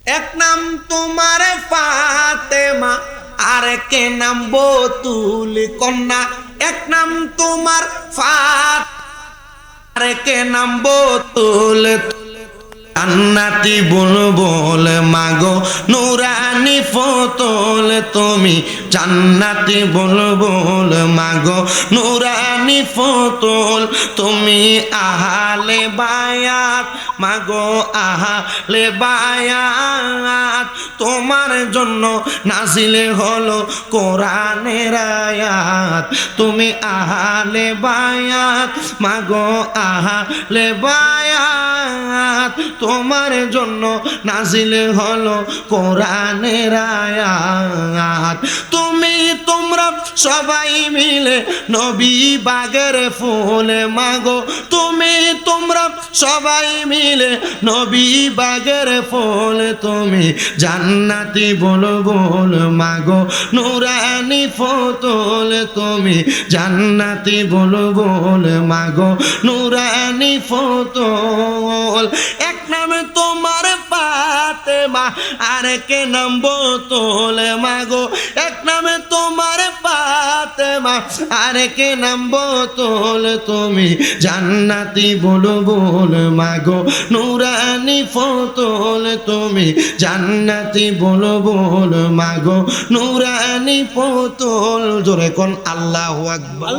এক নাম তোমার ফাতেমা, আর কে নাম বতুল কন্যা। এক নাম তোমার আর কে নাম বতুল। জান্নাতি বুলবুল মাগো নুরানি ফতুল তুমি, জান্নাতি বুলবুল মাগো নুরানি ফতুল তুমি। আহলে বায়াত মাগো আহলে বায়াত, তোমার জন্য নাজিলে হলো কোরআনের আয়াত। তুমি আহলে বায়াত মাগো আহলে বায়াত, তোমার জন্য নাজিলে হলো কোরআনের আয়াত। তুমি তোমরা সবাই মিলে নবী বাগের ফুল মাগো, তুমি তোমরা সবাই মিলে নবী বাগের ফুল তুমি। জান্নাতি বুলবুল মাগো নুরানি ফতুল তুমি, জান্নাতি বুলবুল মাগো নুরানি ফতুল। এক নামে তোমার ফাতেমা, আর কে নাম বতুল মাগো। এক নামে তোমার ফাতেমা, আর কে নাম বতুল তুমি। জান্নাতি বুলবুল মাগো নুরানি ফতুল তুমি, জান্নাতি বুলবুল মাগো নুরানি ফতুল। জোরে কোন আল্লাহু আকবার।